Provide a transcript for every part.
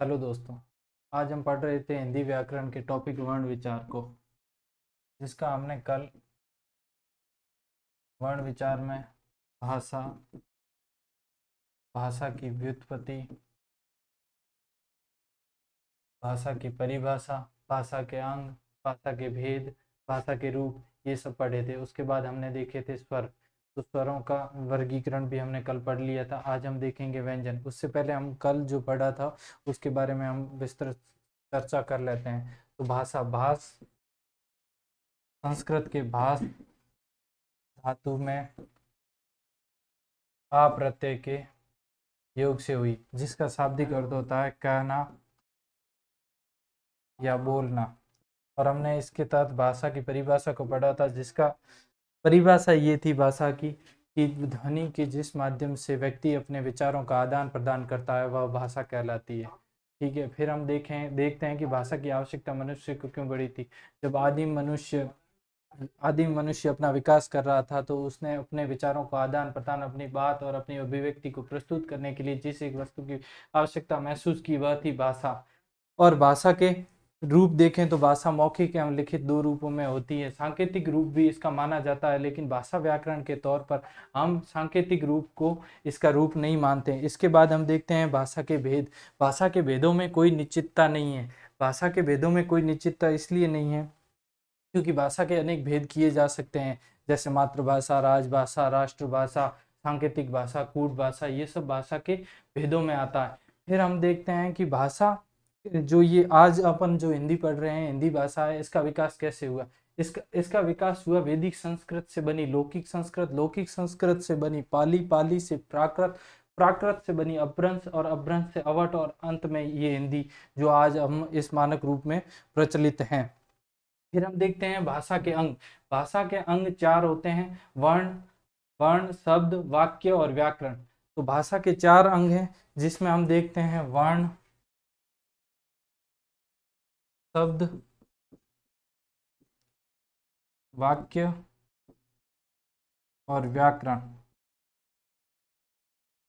Hello दोस्तों। आज हम पढ़ रहे थे हिंदी व्याकरण के टॉपिक वर्ण विचार को, जिसका हमने कल वर्ण विचार में भाषा, भाषा की व्युत्पत्ति, भाषा की परिभाषा, भाषा के अंग, भाषा के भेद, भाषा के रूप, ये सब पढ़े थे। उसके बाद हमने देखे थे स्वर। तो स्वरों का वर्गीकरण भी हमने कल पढ़ लिया था। आज हम देखेंगे व्यंजन। उससे पहले हम कल जो पढ़ा था उसके बारे में हम विस्तृत चर्चा कर लेते हैं। तो भाषा, भाष संस्कृत के भाष धातु में आ प्रत्यय के योग से हुई, जिसका शाब्दिक अर्थ होता है कहना या बोलना। और हमने इसके तहत भाषा की परिभाषा को पढ़ा था, जिसका परिभाषा ये थी भाषा की कि ध्वनि के जिस माध्यम से व्यक्ति अपने विचारों का आदान प्रदान करता है वह भाषा कहलाती है। ठीक है। फिर हम देखते हैं कि भाषा की आवश्यकता मनुष्य को क्यों पड़ी थी। जब आदिम मनुष्य अपना विकास कर रहा था, तो उसने अपने विचारों को आदान प्रदान, अपनी बात और अपनी अभिव्यक्ति को प्रस्तुत करने के लिए जिस एक वस्तु की आवश्यकता महसूस की वह थी भाषा। और भाषा के रूप देखें तो भाषा मौखिक एवं लिखित दो रूपों में होती है। सांकेतिक रूप भी इसका माना जाता है, लेकिन भाषा व्याकरण के तौर पर हम सांकेतिक रूप को इसका रूप नहीं मानते। इसके बाद हम देखते हैं भाषा के भेद। भाषा के भेदों में कोई निश्चितता नहीं है। भाषा के भेदों में कोई निश्चितता इसलिए नहीं है क्योंकि भाषा के अनेक भेद किए जा सकते हैं, जैसे मातृभाषा, राजभाषा, राष्ट्रभाषा, सांकेतिक भाषा, कूट भाषा, ये सब भाषा के भेदों में आता है। फिर हम देखते हैं कि भाषा जो ये आज अपन जो हिंदी पढ़ रहे हैं, हिंदी भाषा है, इसका विकास कैसे हुआ। इसका विकास हुआ वैदिक संस्कृत से बनी लौकिक संस्कृत, लौकिक संस्कृत से बनी पाली, पाली से प्राकृत, प्राकृत से बनी अपभ्रंश और अपभ्रंश से अवट, और अंत में ये हिंदी जो आज हम इस मानक रूप में प्रचलित हैं। फिर हम देखते हैं भाषा के अंग। भाषा के अंग चार होते हैं: वर्ण, वर्ण, शब्द, वाक्य और व्याकरण। तो भाषा के चार अंग हैं, जिसमें हम देखते हैं वर्ण, शब्द, वाक्य और व्याकरण।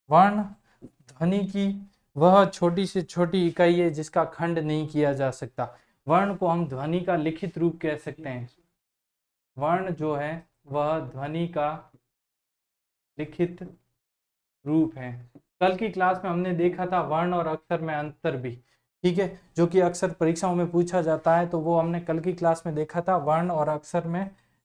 वर्ण ध्वनि की वह छोटी से छोटी इकाई है जिसका खंड नहीं किया जा सकता। वर्ण को हम ध्वनि का लिखित रूप कह सकते हैं। वर्ण जो है वह ध्वनि का लिखित रूप है। कल की क्लास में हमने देखा था वर्ण और अक्षर में अंतर भी, ठीक है, जो कि अक्सर परीक्षाओं में पूछा जाता है। तो वो हमने कल की क्लास में देखा था, वर्ण और अक्षर में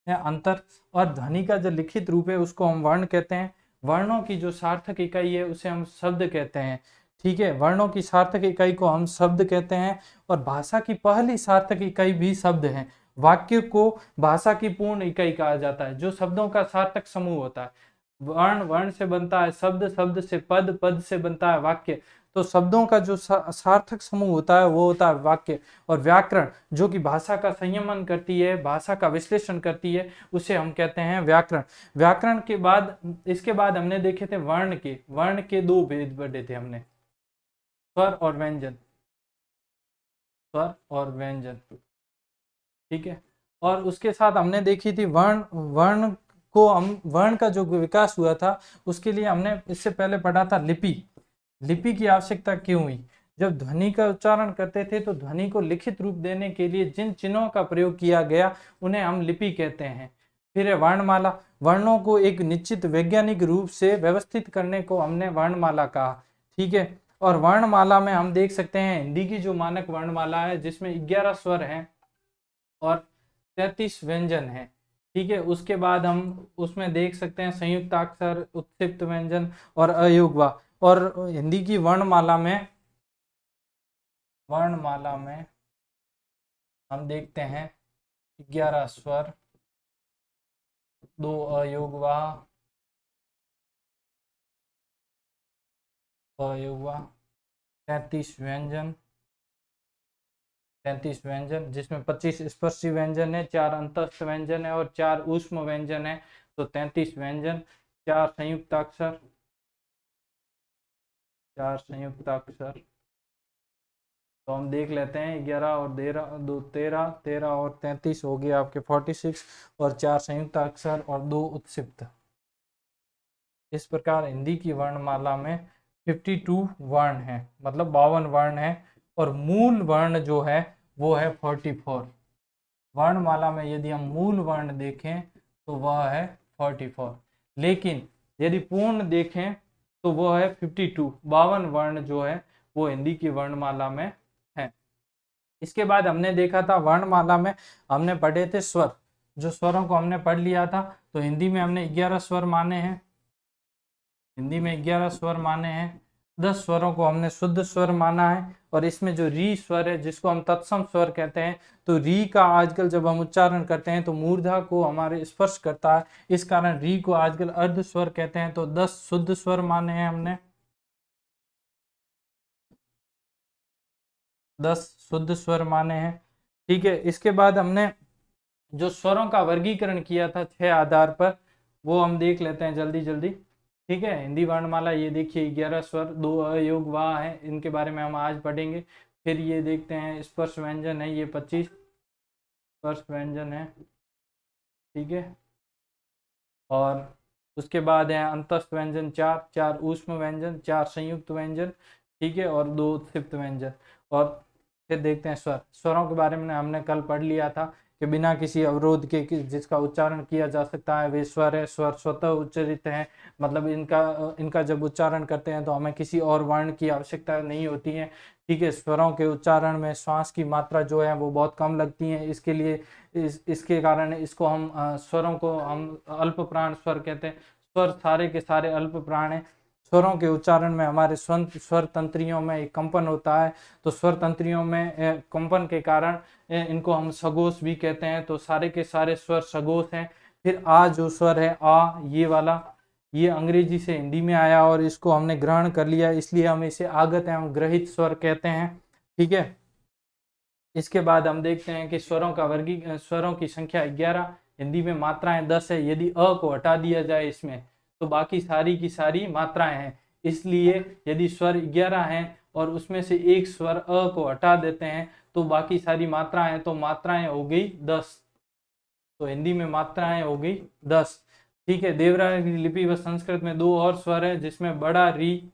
अंतर। और ध्वनि का जो लिखित रूप है उसको हम वर्ण कहते हैं। वर्णों की जो सार्थक इकाई है उसे हम शब्द कहते हैं। ठीक है, वर्णों की सार्थक इकाई को हम शब्द कहते हैं। और भाषा की पहली सार्थक इकाई भी शब्द है। वाक्य को भाषा की पूर्ण इकाई कहा जाता है, जो शब्दों का सार्थक समूह होता है। वर्ण, वर्ण से बनता है शब्द, शब्द से पद, पद से बनता है वाक्य। तो शब्दों का जो सार्थक समूह होता है वो होता है वाक्य। और व्याकरण जो कि भाषा का संयमन करती है, भाषा का विश्लेषण करती है, उसे हम कहते हैं व्याकरण। व्याकरण के बाद, इसके बाद हमने देखे थे वर्ण के दो भेद पढ़े थे हमने: स्वर और व्यंजन, स्वर और व्यंजन। ठीक है। और उसके साथ हमने देखी थी वर्ण। वर्ण का जो विकास हुआ था उसके लिए हमने इससे पहले पढ़ा था लिपि। लिपि की आवश्यकता क्यों हुई। जब ध्वनि का उच्चारण करते थे तो ध्वनि को लिखित रूप देने के लिए जिन चिन्हों का प्रयोग किया गया उन्हें हम लिपि कहते हैं। फिर है वर्णमाला। वर्णों को एक निश्चित वैज्ञानिक रूप से व्यवस्थित करने को हमने वर्णमाला कहा। ठीक है। और वर्णमाला में हम देख सकते हैं हिंदी की जो मानक वर्णमाला है, जिसमें 11 स्वर हैं और 33 व्यंजन है। ठीक है। उसके बाद हम उसमें देख सकते हैं संयुक्ताक्षर, उत्क्षिप्त व्यंजन और अयोगवा। और हिंदी की वर्णमाला में हम देखते हैं 11 स्वर, 2 अयोगवाह, 33 व्यंजन, 33 व्यंजन, जिसमें 25 स्पर्शी व्यंजन है, 4 अंतस्थ व्यंजन है और 4 ऊष्म व्यंजन है। तो 33 व्यंजन, 4 संयुक्ताक्षर, 4 संयुक्ताक्षर। तो हम देख लेते हैं 11 और 13, 13 और 33 हो गए आपके 46, और 4 संयुक्ताक्षर और 2 उत्क्षिप्त। इस प्रकार हिंदी की वर्णमाला में 52 वर्ण है, मतलब 52 वर्ण है। और मूल वर्ण जो है वो है 44। वर्णमाला में यदि हम मूल वर्ण देखें तो वह है 44, लेकिन यदि पूर्ण देखें तो वह है 52। 52 वर्ण जो है वो हिंदी की वर्णमाला में है। इसके बाद हमने देखा था वर्णमाला में हमने पढ़े थे स्वर, जो स्वरों को हमने पढ़ लिया था। तो हिंदी में हमने 11 स्वर माने हैं, हिंदी में 11 स्वर माने हैं। 10 स्वरों को हमने शुद्ध स्वर माना है, और इसमें जो री स्वर है जिसको हम तत्सम स्वर कहते हैं, तो री का आजकल जब हम उच्चारण करते हैं तो मूर्धा को हमारे स्पर्श करता है, इस कारण री को आजकल अर्ध स्वर कहते हैं। तो 10 शुद्ध स्वर माने हैं हमने, 10 शुद्ध स्वर माने हैं। ठीक है, इसके बाद हमने जो स्वरों का वर्गीकरण किया था 6 आधार पर, वो हम देख लेते हैं जल्दी जल्दी। ठीक है, हिंदी वर्णमाला ये देखिए 11 स्वर, 2 अ योग वाह है, इनके बारे में हम आज पढ़ेंगे। फिर ये देखते हैं स्पर्श व्यंजन है, ये 25 स्पर्श व्यंजन है। ठीक है, और उसके बाद है अंतस्थ व्यंजन 4, 4 ऊष्म व्यंजन, 4 संयुक्त व्यंजन। ठीक है, और 2 उत्सिप्त व्यंजन। और फिर देखते हैं स्वर। स्वरों के बारे में हमने कल पढ़ लिया था कि बिना किसी अवरोध के जिसका उच्चारण किया जा सकता है वे स्वर है। स्वर स्वतः उच्चरित है, मतलब इनका जब उच्चारण करते हैं तो हमें किसी और वर्ण की आवश्यकता नहीं होती है। ठीक है, स्वरों के उच्चारण में श्वास की मात्रा जो है वो बहुत कम लगती है, इसके लिए इसके कारण इसको हम स्वरों को हम अल्प प्राण स्वर कहते हैं। स्वर सारे के सारे अल्प प्राण है। स्वरों के उच्चारण में हमारे स्वर तंत्रियों में एक कंपन होता है, तो स्वर तंत्रियों में कंपन के कारण इनको हम सघोष भी कहते हैं। तो सारे के सारे स्वर सघोष हैं। फिर आ जो स्वर है आ, ये वाला, ये अंग्रेजी से हिंदी में आया और इसको हमने ग्रहण कर लिया, इसलिए हम इसे आगत एवं ग्रहित स्वर कहते हैं। ठीक है, इसके बाद हम देखते हैं कि स्वरों की संख्या 11, हिंदी में मात्राएं 10 है। यदि अ को हटा दिया जाए इसमें तो बाकी सारी की सारी मात्राएं हैं, इसलिए यदि स्वर 11 हैं और उसमें से एक स्वर अ को हटा देते हैं तो बाकी सारी मात्राएं हैं, तो मात्राएं हो गई 10। तो हिंदी में मात्राएं हो गई 10। ठीक है, देवनागरी लिपि व संस्कृत में 2 और स्वर है जिसमें बड़ा री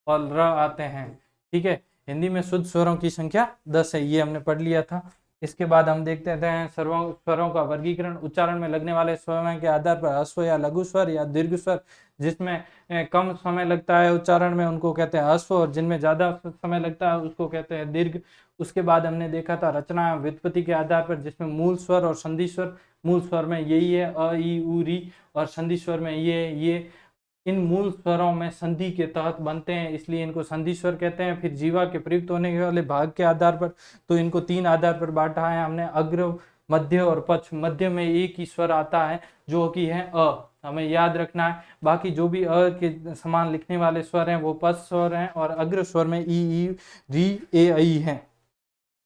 और र आते हैं। ठीक है, हिंदी में शुद्ध स्वरों की संख्या 10 है, ये हमने पढ़ लिया था। इसके बाद हम देखते हैं स्वरों का वर्गीकरण। उच्चारण में लगने वाले स्वरों के आधार पर ह्रस्व या लघु स्वर या दीर्घ स्वर, जिसमें कम समय लगता है उच्चारण में उनको कहते हैं ह्रस्व, और जिनमें ज्यादा समय लगता है उसको कहते हैं दीर्घ। उसके बाद हमने देखा था रचना व्युत्पत्ति के आधार पर, जिसमें मूल स्वर और संधि स्वर। मूल स्वर में यही है अ ई उ री, और संधि स्वर में ये इन मूल स्वरों में संधि के तहत बनते हैं, इसलिए इनको संधि स्वर कहते हैं। फिर जीवा के प्रयुक्त होने वाले भाग के आधार पर, तो इनको 3 आधार पर बांटा है हमने, अग्र, मध्य और पक्ष। मध्य में एक ही स्वर आता है जो कि है अ, हमें याद रखना है। बाकी जो भी अ के समान लिखने वाले स्वर हैं वो पक्ष स्वर हैं, और अग्र स्वर में ई री ए ऐ हैं।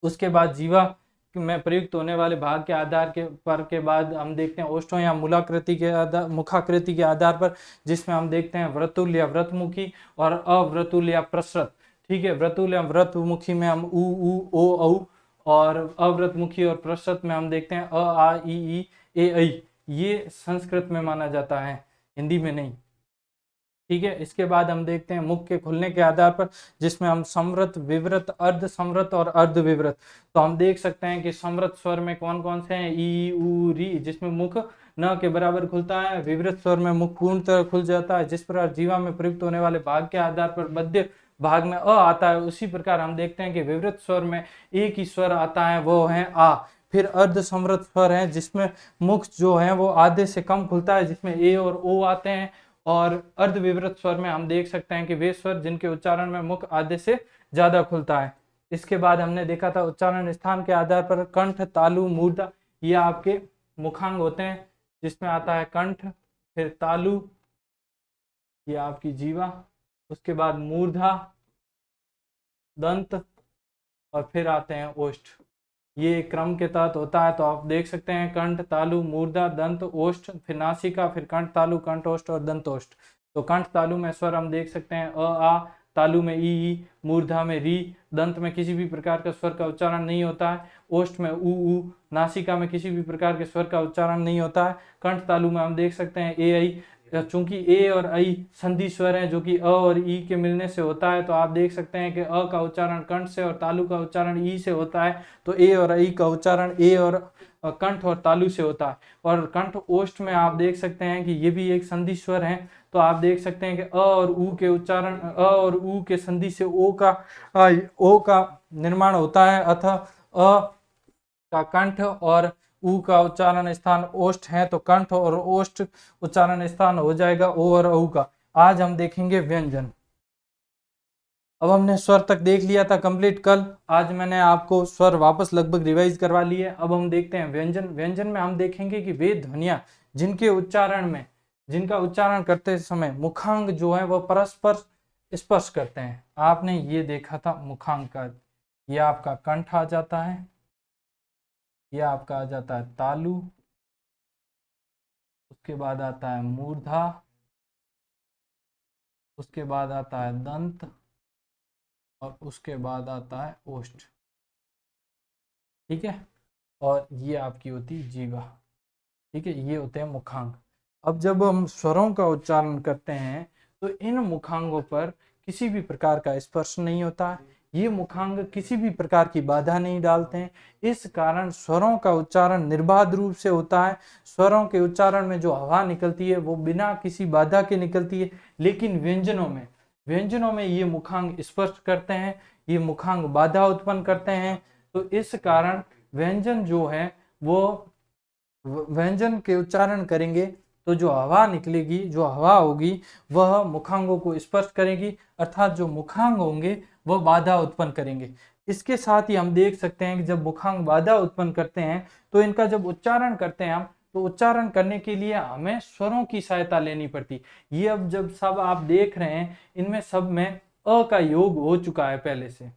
उसके बाद जीवा में प्रयुक्त होने वाले भाग के आधार के बाद हम देखते हैं ओष्ठों या मूलाकृति के आधार, मुखाकृति के आधार पर, जिसमें हम देखते हैं व्रतुल या व्रतमुखी और अव्रतुल या प्रसृत। ठीक है, व्रतुल या व्रतमुखी में हम उ ओ औ, और अव्रतमुखी और प्रसृत में हम देखते हैं अ आ ई ए ऐ। ये संस्कृत में माना जाता है, हिंदी में नहीं। ठीक है, इसके बाद हम देखते हैं मुख के खुलने के आधार पर, जिसमें हम समृत, विवृत, अर्ध समृत और अर्ध विवृत। तो हम देख सकते हैं कि समृत स्वर में कौन कौन से हैं, ई उ री, जिसमें मुख न के बराबर खुलता है। विवृत स्वर में मुख पूर्ण तरह खुल जाता है। जिस प्रकार जीवा में प्रयुक्त होने वाले भाग के आधार पर मध्य भाग में अ आता है, उसी प्रकार हम देखते हैं कि विवृत स्वर में एक ही स्वर आता है, वो है आ। फिर अर्ध समृत स्वर है जिसमें मुख जो है वो आधे से कम खुलता है, जिसमें ए और ओ आते हैं। और अर्ध विवृत स्वर में हम देख सकते हैं कि वे स्वर जिनके उच्चारण में मुख आधे से ज्यादा खुलता है। इसके बाद हमने देखा था उच्चारण स्थान के आधार पर कंठ, तालु, मूर्धा, ये आपके मुखांग होते हैं, जिसमें आता है कंठ, फिर तालु, ये आपकी जीवा, उसके बाद मूर्धा, दंत, और फिर आते हैं ओष्ठ। ये क्रम के तहत होता है। तो आप देख सकते हैं कंठ, तालु, मूर्धा, दंत, ओष्ठ, फिर नासिका, फिर कंठ तालु, कंठ ओष्ठ और दंत ओष्ठ। तो कंठ तालु में स्वर हम देख सकते हैं अ आ, तालु में ई, मूर्धा में री, दंत में किसी भी प्रकार का स्वर का उच्चारण नहीं होता है, ओष्ठ में उ, नासिका में किसी भी प्रकार के स्वर का उच्चारण नहीं होता है, कंठ तालु में हम देख सकते हैं ए ऐ, चूंकि ए और आई संधि स्वर हैं जो कि अ और ई के मिलने से होता है, तो आप देख सकते हैं कि अ का उच्चारण कंठ से और तालु का उच्चारण ई से होता है, तो ए और आई का उच्चारण ए और कंठ और तालु से होता है। और कंठ ओष्ठ में आप देख सकते हैं कि ये भी एक संधि स्वर है, तो आप देख सकते हैं कि अ और ऊ के उच्चारण, अ और ऊ के संधि से ओ का निर्माण होता है, अतः अ का कंठ और ऊ का उच्चारण स्थान ओष्ठ है, तो कंठ और ओष्ठ उच्चारण स्थान हो जाएगा ओ और औ का। आज हम देखेंगे व्यंजन। अब हमने स्वर तक देख लिया था कंप्लीट कल, आज मैंने आपको स्वर वापस लगभग रिवाइज करवा लिए। अब हम देखते हैं व्यंजन। व्यंजन में हम देखेंगे कि वे ध्वनियां जिनका उच्चारण करते समय मुखांग जो है वह परस्पर स्पर्श करते हैं। आपने ये देखा था मुखांग का, ये आपका कंठ आ जाता है, ये आपका आ जाता है तालु, उसके बाद आता है मूर्धा, उसके बाद आता है दंत और उसके बाद आता है ओष्ठ। ठीक है, और ये आपकी होती है जीवा। ठीक है, ये होते हैं मुखांग। अब जब हम स्वरों का उच्चारण करते हैं तो इन मुखांगों पर किसी भी प्रकार का स्पर्श नहीं होता है, ये मुखांग किसी भी प्रकार की बाधा नहीं डालते हैं, इस कारण स्वरों का उच्चारण निर्बाध रूप से होता है। स्वरों के उच्चारण में जो हवा निकलती है वो बिना किसी बाधा के निकलती है, लेकिन व्यंजनों में ये मुखांग स्पर्श करते हैं, ये मुखांग बाधा उत्पन्न करते हैं। तो इस कारण व्यंजन जो है वो व्यंजन के उच्चारण करेंगे तो जो हवा निकलेगी, जो हवा होगी वह मुखांगों को स्पर्श करेगी, अर्थात जो मुखांग होंगे वह बाधा उत्पन्न करेंगे। इसके साथ ही हम देख सकते हैं कि जब मुखांग बाधा उत्पन्न करते हैं तो इनका जब उच्चारण करते हैं हम, तो उच्चारण करने के लिए हमें स्वरों की सहायता लेनी पड़ती। ये अब जब सब आप देख रहे हैं इनमें सब में अ का योग हो चुका है पहले से।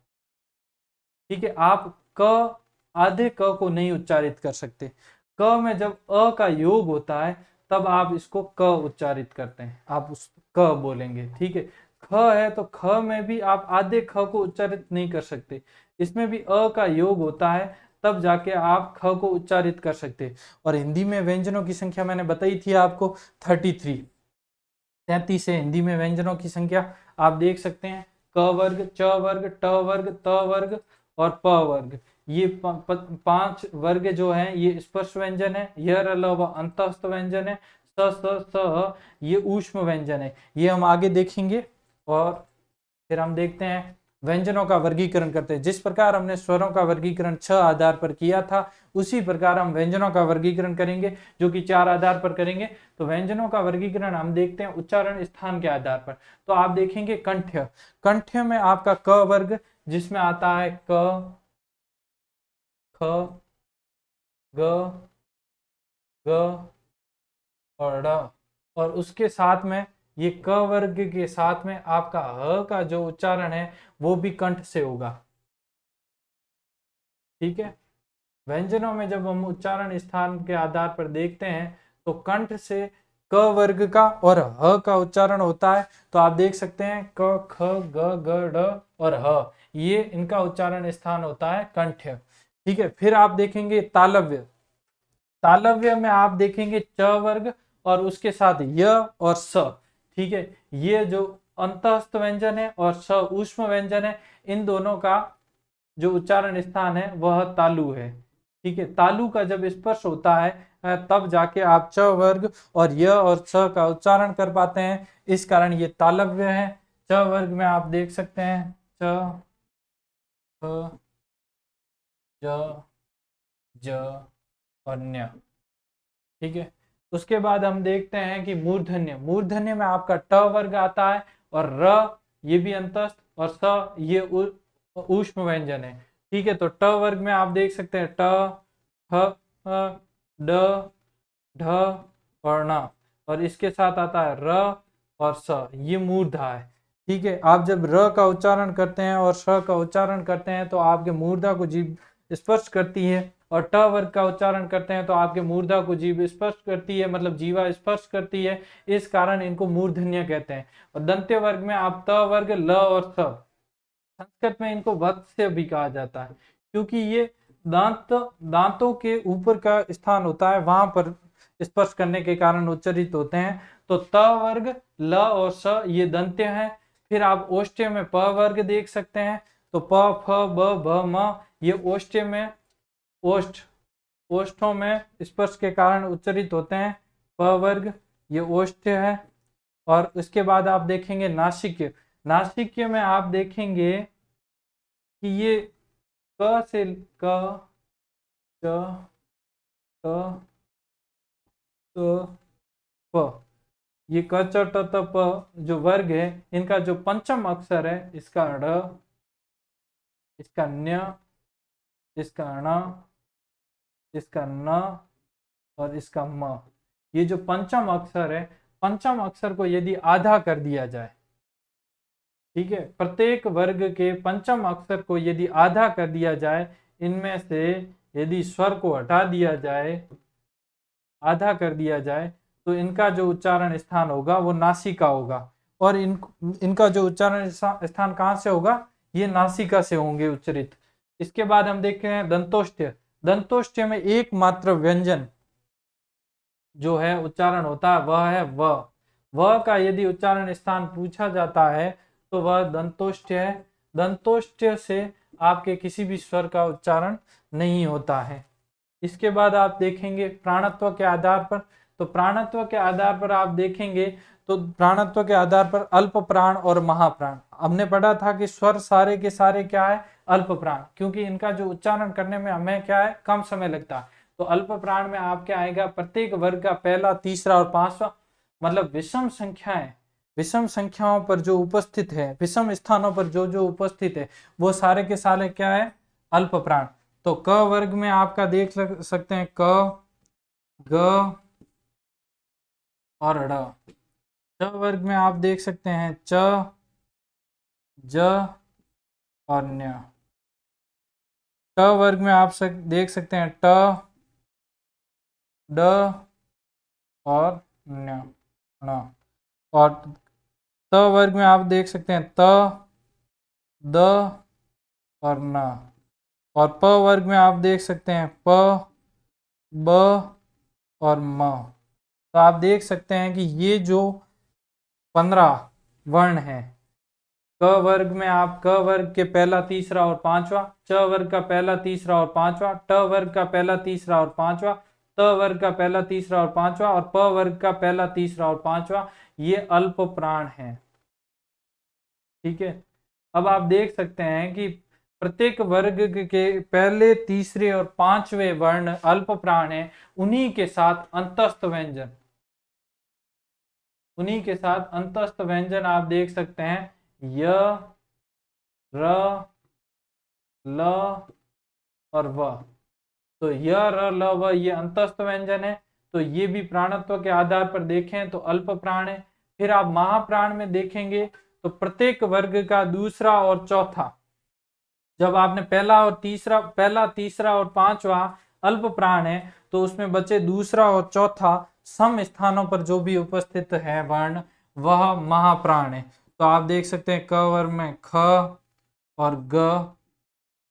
ठीक है, आप क आधे क को नहीं उच्चारित कर सकते। क में जब अ का योग होता है तब आप इसको क उच्चारित करते हैं, आप उस क बोलेंगे। ठीक है, ख है तो ख में भी आप आधे ख को उच्चारित नहीं कर सकते, इसमें भी अ का योग होता है, तब जाके आप ख को उच्चारित कर सकते। और हिंदी में व्यंजनों की संख्या मैंने बताई थी आपको 33 है हिंदी में व्यंजनों की संख्या। आप देख सकते हैं क वर्ग, च वर्ग, ट वर्ग, त वर्ग और प वर्ग, ये पांच वर्ग जो हैं ये स्पर्श व्यंजन है। यह अलावा अंतस्थ व्यंजन है। स ये ऊष्म व्यंजन है, ये हम आगे देखेंगे। और फिर हम देखते हैं व्यंजनों का वर्गीकरण करते हैं। जिस प्रकार हमने स्वरों का वर्गीकरण 6 आधार पर किया था, उसी प्रकार हम व्यंजनों का वर्गीकरण करेंगे, जो कि 4 आधार पर करेंगे। तो व्यंजनों का वर्गीकरण हम देखते हैं उच्चारण स्थान के आधार पर। तो आप देखेंगे कंठ्य, कंठ्य में आपका क वर्ग, जिसमें आता है क, ख, ग, ग और ड़, और उसके साथ में ये क वर्ग के साथ में आपका ह का जो उच्चारण है वो भी कंठ से होगा। ठीक है, व्यंजनों में जब हम उच्चारण स्थान के आधार पर देखते हैं तो कंठ से क वर्ग का और ह का उच्चारण होता है। तो आप देख सकते हैं क, ख, ग, ड और ह, ये इनका उच्चारण स्थान होता है कंठ्य। ठीक है, फिर आप देखेंगे तालव्य। तालव्य में आप देखेंगे च वर्ग और उसके साथ य और स। ठीक है, ये जो अंतस्थ व्यंजन है और स ऊष्म व्यंजन है, इन दोनों का जो उच्चारण स्थान है वह तालु है। ठीक है, तालु का जब स्पर्श होता है तब जाके आप च वर्ग और य और स का उच्चारण कर पाते हैं, इस कारण ये तालव्य है। च वर्ग में आप देख सकते हैं च, फ, ज, ज और न्य। ठीक है, उसके बाद हम देखते हैं कि मूर्धन्य। मूर्धन्य में आपका ट वर्ग आता है और र ये भी अंतस्थ और स ये ऊष्म व्यंजन है। ठीक है, तो ट वर्ग में आप देख सकते हैं ट, फ, ड, ढ और ण, और इसके साथ आता है र और स, ये मूर्धा है। ठीक है, आप जब र का उच्चारण करते हैं और स का उच्चारण करते हैं तो आपके मूर्धा को जीभ स्पर्श करती है, और ट वर्ग का उच्चारण करते हैं तो आपके मूर्धा को जीभ स्पर्श करती है, मतलब जीवा स्पर्श करती है, इस कारण इनको मूर्धन्य कहते हैं। और दंत्य वर्ग में आप त वर्ग, ल और स, संस्कृत में इनको वत्स्य भी कहा जाता है, क्योंकि ये दांतों के ऊपर का स्थान होता है, वहां पर स्पर्श करने के कारण उच्चारित होते हैं। तो त वर्ग, ल और स ये दंत्य हैं। फिर आप ओष्ठ्य में प वर्ग देख सकते हैं, तो प, फ, ब, भ, म ये ओष्ठ्य में ओष्ठों में स्पर्श के कारण उच्चारित होते हैं। प वर्ग ये ओष्ठ्य है। और उसके बाद आप देखेंगे नासिक्य। नासिक्य में आप देखेंगे कि ये क से क, च, ट, त, प, ये क, च, ट, त, प जो वर्ग है, इनका जो पंचम अक्षर है, इसका ड़, इसका न्य, इसका ण, इसका न और इसका म, ये जो पंचम अक्षर है, पंचम अक्षर को यदि आधा कर दिया जाए, ठीक है, प्रत्येक वर्ग के पंचम अक्षर को यदि आधा कर दिया जाए, इनमें से यदि स्वर को हटा दिया जाए, आधा कर दिया जाए, तो इनका जो उच्चारण स्थान होगा वो नासिका होगा। और इनका जो उच्चारण स्थान कहाँ से होगा, ये नासिका से होंगे उच्चरित। इसके बाद हम देखते हैं दंतोष्ठ्य। दंतोष्ठ्य में एकमात्र व्यंजन जो है उच्चारण होता है वह है व का यदि उच्चारण स्थान पूछा जाता है तो वह दंतोष्ठ्य है। दंतोष्ठ्य से आपके किसी भी स्वर का उच्चारण नहीं होता है। इसके बाद आप देखेंगे प्राणत्व के आधार पर। तो प्राणत्व के आधार पर आप देखेंगे तो प्राणत्व के आधार पर अल्प प्राण और महाप्राण। हमने पढ़ा था कि स्वर सारे के सारे क्या है, अल्प प्राण, क्योंकि इनका जो उच्चारण करने में हमें क्या है, कम समय लगता है। तो अल्प प्राण में आप क्या आएगा, प्रत्येक वर्ग का पहला, तीसरा और पांचवा, मतलब विषम संख्याएं, विषम संख्याओं पर जो उपस्थित है, विषम स्थानों पर जो जो उपस्थित है, वो सारे के सारे क्या है, अल्प प्राण। तो क वर्ग में आपका देख सकते हैं क, ग और ड़। च वर्ग में आप देख सकते हैं च, ज और न्य। ट वर्ग में आप देख सकते हैं ट, ड और न्य, ण। और त वर्ग में आप देख सकते हैं त, द और न। और प वर्ग में आप देख सकते हैं प, ब और म। तो आप देख सकते हैं कि ये जो 15 वर्ण हैं, क वर्ग में आप क वर्ग के पहला, तीसरा और पांचवा, च वर्ग का पहला, तीसरा और पांचवा, ट वर्ग का पहला, तीसरा और पांचवा, त वर्ग का पहला, तीसरा और पांचवा और प वर्ग का पहला, तीसरा और पांचवा, ये अल्प प्राण है। ठीक है, अब आप देख सकते हैं कि प्रत्येक वर्ग के पहले, तीसरे और पांचवे वर्ण अल्प प्राण है। उन्हीं के साथ अंतस्थ व्यंजन, उन्हीं के साथ अंतस्थ व्यंजन आप देख सकते हैं य, र, ल और व। तो य, र, ल, व ये अंतस्थ व्यंजन है। तो ये भी प्राणत्व के आधार पर देखें तो अल्प प्राण है। फिर आप महाप्राण में देखेंगे तो प्रत्येक वर्ग का दूसरा और चौथा, जब आपने पहला, तीसरा और पांचवा अल्प प्राण है, तो उसमें बचे दूसरा और चौथा सम स्थानों पर जो भी उपस्थित है वर्ण, वह महाप्राण है। तो आप देख सकते हैं क वर्ग में ख और ग,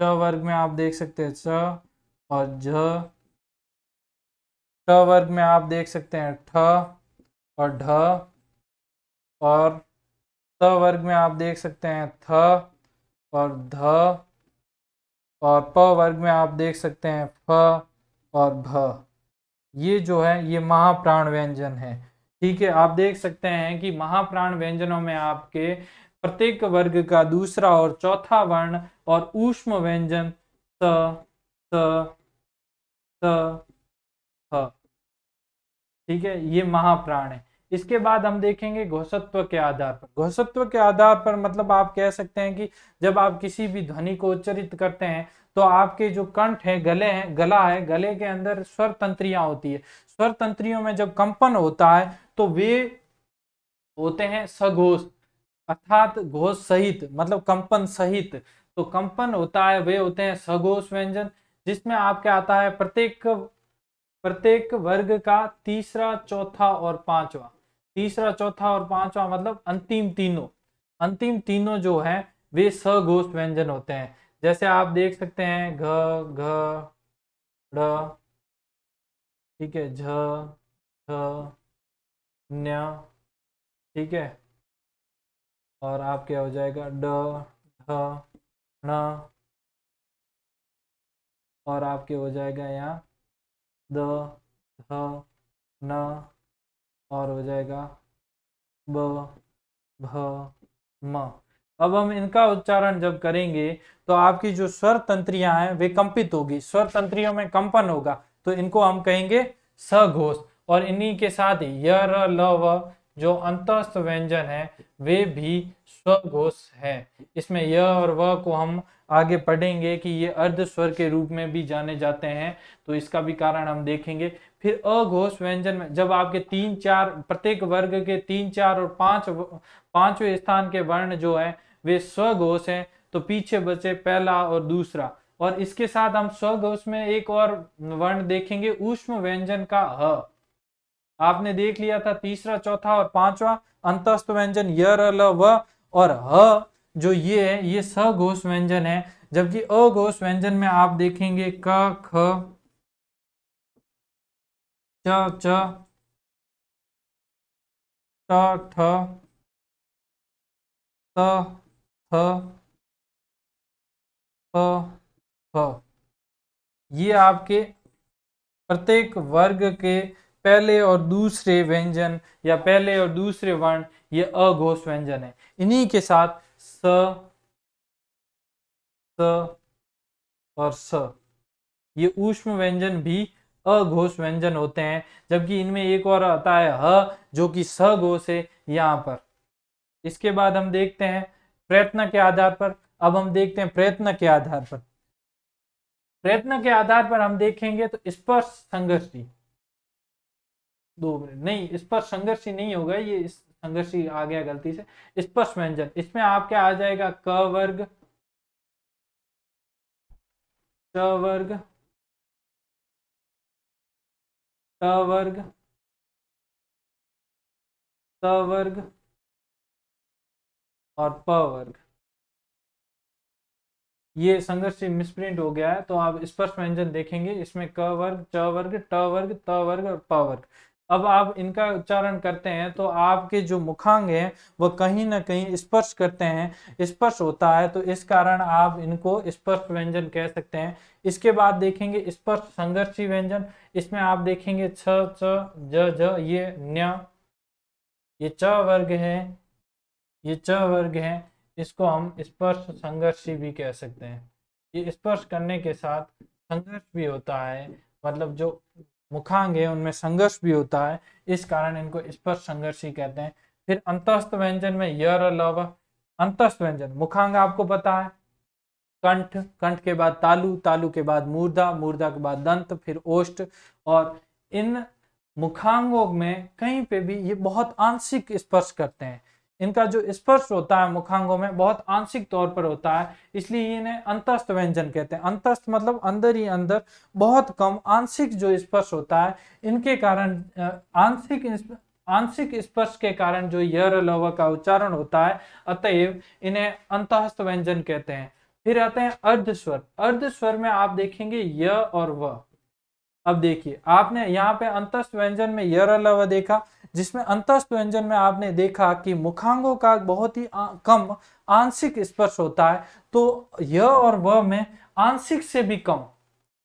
च वर्ग में आप देख सकते हैं च और झ, ट वर्ग में आप देख सकते हैं ठ और ढ, और त वर्ग में आप देख सकते हैं थ और ध, और प वर्ग में आप देख सकते हैं फ और भ। ये जो है ये महाप्राण व्यंजन है। ठीक है, आप देख सकते हैं कि महाप्राण व्यंजनों में आपके प्रत्येक वर्ग का दूसरा और चौथा वर्ण और ऊष्म व्यंजन स, स, स, ह। ठीक है, ये महाप्राण है। इसके बाद हम देखेंगे घोषत्व के आधार पर। घोषत्व के आधार पर मतलब आप कह सकते हैं कि जब आप किसी भी ध्वनि को उच्चारित करते हैं तो आपके जो कंठ है, गले हैं, गला है, गले के अंदर स्वर तंत्रियां होती है। स्वर तंत्रियों में जब कंपन होता है तो वे होते हैं सघोष, अर्थात घोष सहित, मतलब कंपन सहित। तो कंपन होता है, वे होते हैं सघोष व्यंजन, जिसमें आपके आता है प्रत्येक वर्ग का तीसरा, चौथा और पांचवा। तीसरा, चौथा और पांचवा मतलब अंतिम तीनों जो है वे सघोष व्यंजन होते हैं। जैसे आप देख सकते हैं घ, घ, ड़, ठीक है, झ, न्य, ठीक है। और आप क्या हो जाएगा ड, ढ, ण, और आपके हो जाएगा यहाँ द, ध, न, और हो जाएगा ब, भ, म। अब हम इनका उच्चारण जब करेंगे तो आपकी जो स्वर तंत्रियां हैं वे कंपित होगी, स्वर तंत्रियों में कंपन होगा, तो इनको हम कहेंगे सघोष। और इन्हीं के साथ य, र, ल, व जो अंतस्थ व्यंजन है वे भी स्वघोष है। इसमें य और व को हम आगे पढ़ेंगे कि ये अर्ध स्वर के रूप में भी जाने जाते हैं, तो इसका भी कारण हम देखेंगे। फिर अघोष व्यंजन में जब आपके 3-4 प्रत्येक वर्ग के 3-4 और 5वें स्थान के वर्ण जो है वे स्वघोष हैं, तो पीछे बचे पहला और दूसरा। और इसके साथ हम स्वघोष में एक और वर्ण देखेंगे ऊष्म व्यंजन का ह। आपने देख लिया था तीसरा, चौथा और पांचवा अंतस्थ व्यंजन य, र, ल, व, और ह जो ये है ये सघोष व्यंजन है। जबकि अघोष व्यंजन में आप देखेंगे क, ख, च, ट, ठ, त, थ, प, फ। ये आपके प्रत्येक वर्ग के पहले और दूसरे व्यंजन या पहले और दूसरे वर्ण ये अघोष व्यंजन है। इन्हीं के साथ स, और स ये ऊष्म व्यंजन भी अघोष व्यंजन होते हैं। जबकि इनमें एक और आता है ह जो कि सघोष है यहाँ पर। इसके बाद हम देखते हैं प्रयत्न के आधार पर। अब हम देखते हैं प्रयत्न के आधार पर। प्रयत्न के आधार पर हम देखेंगे तो स्पर्श संघर्षी, 2 मिनट नहीं, स्पर्श संघर्षी नहीं होगा, ये संघर्षी आ गया गलती से। स्पर्श व्यंजन, इसमें आप क्या आ जाएगा क वर्ग, च वर्ग, ट वर्ग, त वर्ग और प वर्ग। ये संघर्ष मिसप्रिंट हो गया है, तो आप स्पर्श व्यंजन देखेंगे इसमें क वर्ग, च वर्ग, ट वर्ग, त वर्ग और प वर्ग। अब आप इनका उच्चारण करते हैं तो आपके जो मुखांग हैं वह कहीं ना कहीं स्पर्श करते हैं, स्पर्श होता है, तो इस कारण आप इनको स्पर्श व्यंजन कह सकते हैं। इसके बाद देखेंगे स्पर्श संघर्षी व्यंजन। इसमें आप देखेंगे छ, च, ज, ये न्य, ये च वर्ग है, ये च वर्ग है, इसको हम स्पर्श संघर्षी भी कह सकते हैं। ये स्पर्श करने के साथ संघर्ष भी होता है, मतलब जो मुखांग है उनमें संघर्ष भी होता है, इस कारण इनको स्पर्श संघर्षी कहते हैं। फिर अंतस्थ व्यंजन में य, र, ल, व। अंतस्थ व्यंजन मुखांग आपको पता है कंठ, कंठ के बाद तालु, तालु के बाद मूर्धा, मूर्धा के बाद दंत, फिर ओष्ठ। और इन मुखांगों में कहीं पे भी ये बहुत आंशिक स्पर्श करते हैं। इनका जो स्पर्श होता है मुखांगों में बहुत आंशिक तौर पर होता है, इसलिए इन्हें अंतस्थ व्यंजन कहते हैं। अंतस्थ मतलब अंदर ही अंदर बहुत कम आंशिक जो स्पर्श होता है, इनके कारण आंशिक स्पर्श के कारण जो य, र, ल, व का उच्चारण होता है, अतएव इन्हें अंतस्थ व्यंजन कहते हैं। फिर आते हैं अर्धस्वर। अर्धस्वर में आप देखेंगे य और व। अब देखिए आपने यहाँ पे अंतस्थ व्यंजन में य, र, ल, व देखा, जिसमें अंतस्थ व्यंजन में आपने देखा कि मुखांगों का बहुत ही कम आंशिक स्पर्श होता है, तो य और व में आंशिक से भी कम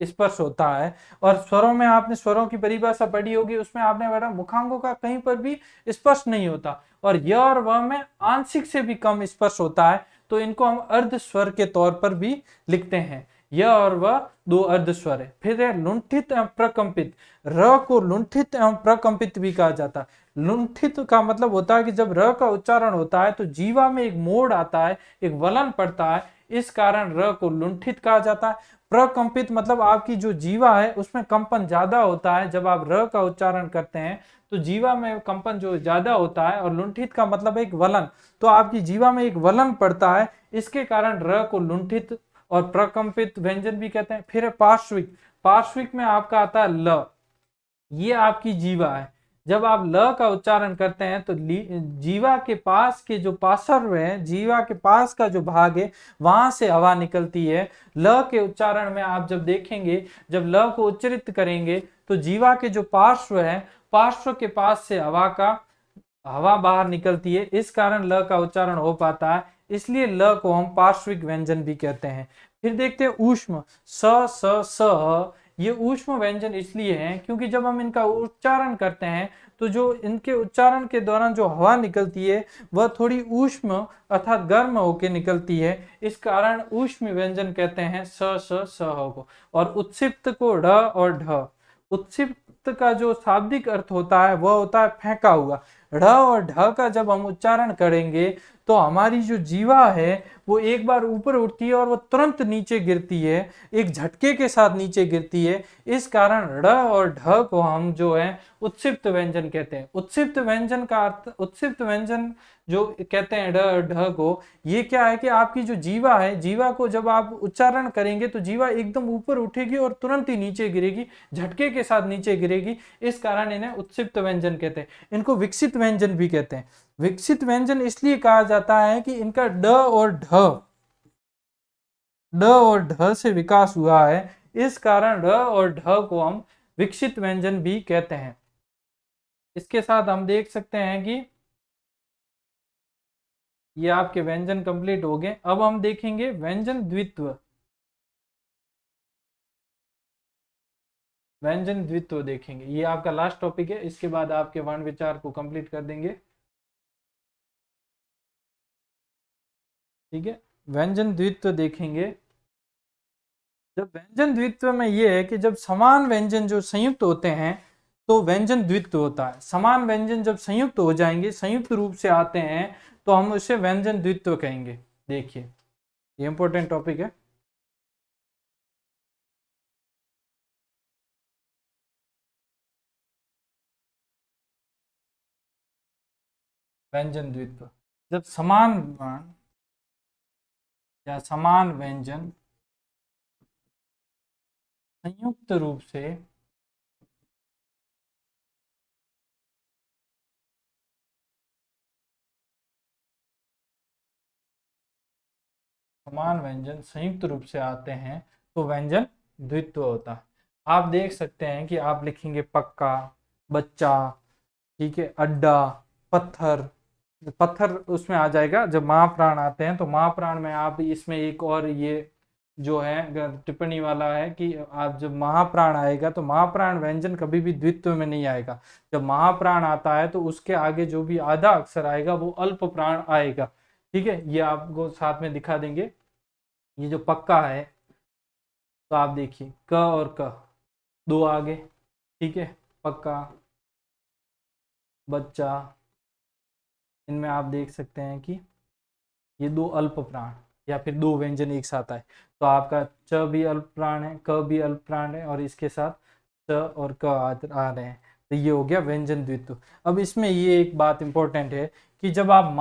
स्पर्श होता है। और स्वरों में आपने स्वरों की परिभाषा पढ़ी होगी, उसमें आपने पढ़ा मुखांगों का कहीं पर भी स्पर्श नहीं होता, और य और व में आंशिक से भी कम स्पर्श होता है, तो इनको हम अर्ध स्वर के तौर पर भी लिखते हैं। य और व 2 अर्ध स्वर है। फिर है लुंठित एवं प्रकंपित। र को लुंठित एवं प्रकंपित भी कहा जाता है। लुंठित का मतलब होता है कि जब र का उच्चारण होता है तो जीवा में एक मोड़ आता है, एक वलन पड़ता है, इस कारण र को लुंठित कहा जाता है। प्रकंपित मतलब आपकी जो जीवा है उसमें कंपन ज्यादा होता है, जब आप र का उच्चारण करते हैं तो जीवा में कंपन जो ज्यादा होता है। और लुंठित का मतलब एक वलन, तो आपकी जीवा में एक वलन पड़ता है, इसके कारण र को लुंठित और प्रकंपित व्यंजन भी कहते हैं। फिर पार्श्विक। पार्श्विक में आपका आता है ल, ये आपकी जीवा है। जब आप ल का उच्चारण करते हैं तो जीवा के पास के जो पार्श्व है, जीवा के पास का जो भाग है, वहां से हवा निकलती है। ल के उच्चारण में आप जब देखेंगे, जब ल को उच्चारित करेंगे तो जीवा के जो पार्श्व है पार्श्व के पास से हवा बाहर निकलती है, इस कारण ल का उच्चारण हो पाता है, इसलिए ल को हम पार्श्विक व्यंजन भी कहते हैं। फिर देखते हैं ऊष्म, स स स, ये ऊष्म व्यंजन इसलिए हैं क्योंकि जब हम इनका उच्चारण करते हैं तो जो इनके उच्चारण के दौरान जो हवा निकलती है वह थोड़ी ऊष्म अर्थात गर्म होकर निकलती है, इस कारण ऊष्म व्यंजन कहते हैं स स स को। और उत्सिप्त को ढ और ढ, उत्सिप्त का जो शाब्दिक अर्थ होता है वह होता है फेंका हुआ। ढ और ढ का जब हम उच्चारण करेंगे तो हमारी जो जीवा है वो एक बार ऊपर उठती है और वो तुरंत नीचे गिरती है, एक झटके के साथ नीचे गिरती है, इस कारण ढ और ढ को हम जो है उत्सिप्त व्यंजन कहते हैं। उत्सिप्त व्यंजन का अर्थ, उत्सिप्त व्यंजन जो कहते हैं ढ ढ को, ये क्या है कि आपकी जो जीवा है, जीवा को जब आप उच्चारण करेंगे तो जीवा एकदम ऊपर उठेगी और तुरंत ही नीचे गिरेगी, झटके के साथ नीचे गिरेगी, इस कारण इन्हें उत्सिप्त व्यंजन कहते हैं। इनको विकसित व्यंजन भी कहते हैं। विकसित व्यंजन इसलिए कहा जाता है कि इनका ड और ढ से विकास हुआ है, इस कारण ढ और ढ को हम विकसित व्यंजन भी कहते हैं। इसके साथ हम देख सकते हैं कि ये आपके व्यंजन कंप्लीट हो गए। अब हम देखेंगे व्यंजन द्वित्व। व्यंजन द्वित्व देखेंगे, ये आपका लास्ट टॉपिक है, इसके बाद आपके वर्ण विचार को कंप्लीट कर देंगे। ठीक है, व्यंजन द्वित्व देखेंगे। जब व्यंजन द्वित्व में ये है कि जब समान व्यंजन जो संयुक्त होते हैं तो व्यंजन द्वित्व होता है। समान व्यंजन जब संयुक्त हो जाएंगे, संयुक्त रूप से आते हैं, तो हम उसे व्यंजन द्वित्व कहेंगे। देखिए, ये इंपॉर्टेंट टॉपिक है। व्यंजन द्वित्व, जब समान वर्ण या समान व्यंजन संयुक्त रूप से समान व्यंजन संयुक्त रूप से आते हैं तो व्यंजन द्वित्व होता है। आप देख सकते हैं कि आप लिखेंगे पक्का, बच्चा, ठीक है, अड्डा, पत्थर। पत्थर उसमें आ जाएगा जब महाप्राण आते हैं, तो महाप्राण में आप इसमें एक और ये जो है टिप्पणी वाला है कि आप जब महाप्राण आएगा तो महाप्राण व्यंजन कभी भी द्वित्व में नहीं आएगा। जब महाप्राण आता है तो उसके आगे जो भी आधा अक्षर आएगा वो अल्प प्राण आएगा। ठीक है, ये आपको साथ में दिखा देंगे। ये जो पक्का है तो आप देखिए क और क दो आगे, ठीक है, पक्का, बच्चा, इनमें आप देख सकते हैं कि ये दो अल्प प्राण या फिर दो व्यंजन एक साथ आए, तो आपका च भी अल्प प्राण है, क भी अल्प प्राण है, और इसके साथ च और क आ रहे हैं, तो ये हो गया व्यंजन द्वित्व। अब इसमें ये एक बात इंपॉर्टेंट है कि जब आप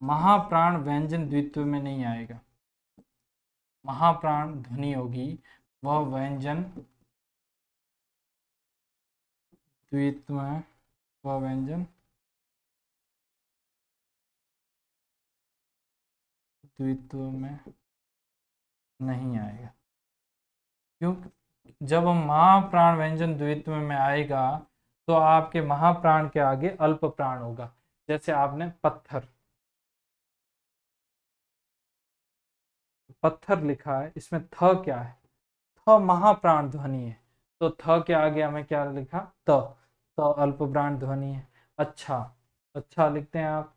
महाप्राण व्यंजन द्वित्व में नहीं आएगा, महाप्राण ध्वनि होगी वह व्यंजन द्वित्व में, वह व्यंजन द्वित्व में नहीं आएगा। क्यों? जब हम महाप्राण व्यंजन द्वित्व में आएगा तो आपके महाप्राण के आगे अल्प प्राण होगा। जैसे आपने पत्थर लिखा है, इसमें थ क्या है? थ महाप्राण ध्वनि है, तो थ के आगे हमें क्या लिखा? त, तो अल्प प्राण ध्वनि है। अच्छा, अच्छा लिखते हैं आप,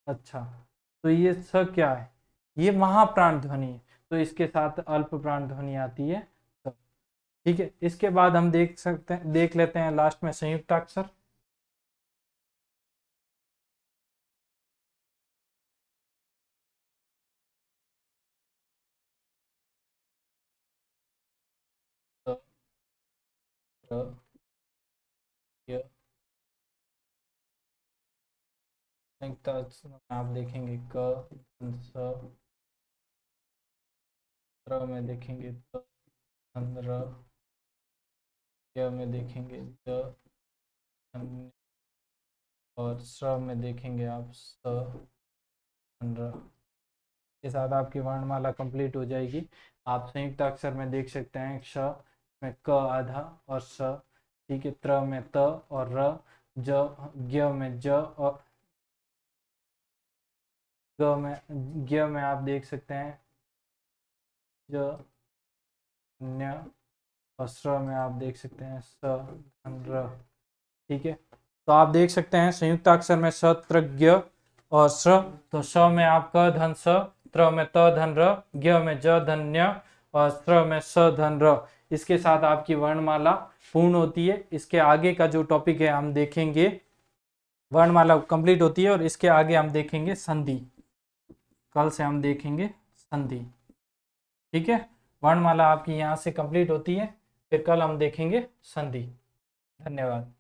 अच्छा, तो ये स क्या है? ये महाप्राण ध्वनि है, तो इसके साथ अल्प प्राण ध्वनि आती है। तो ठीक है, इसके बाद हम देख लेते हैं लास्ट में संयुक्त अक्षर। त, र, य, संयुक्त अक्षर में आप देखेंगे क, स, र में देखेंगे त, र, य में देखेंगे ज, अन, और स्र में देखेंगे आप स, र। के साथ आपकी वर्णमाला कंप्लीट हो जाएगी। आप संयुक्त अक्षर में देख सकते हैं क्ष, में क आधा और स, ठीक है, त्र में त और र, ज, ज्ञ में ज और ज्ञ में आप देख सकते हैं ज, न्य, और स्र में आप देख सकते हैं स, धन, र, ठीक है। तो आप देख सकते हैं संयुक्त अक्षर में स, त्र, ज्ञ और स्र, तो स में आप क धन स, त्र में त धन र, ज्ञ में ज धन न्य और स्र में स धन र। इसके साथ आपकी वर्णमाला पूर्ण होती है। इसके आगे का जो टॉपिक है हम देखेंगे, वर्णमाला कंप्लीट होती है और इसके आगे हम देखेंगे संधि। कल से हम देखेंगे संधि, ठीक है। वर्णमाला आपकी यहाँ से कंप्लीट होती है, फिर कल हम देखेंगे संधि। धन्यवाद।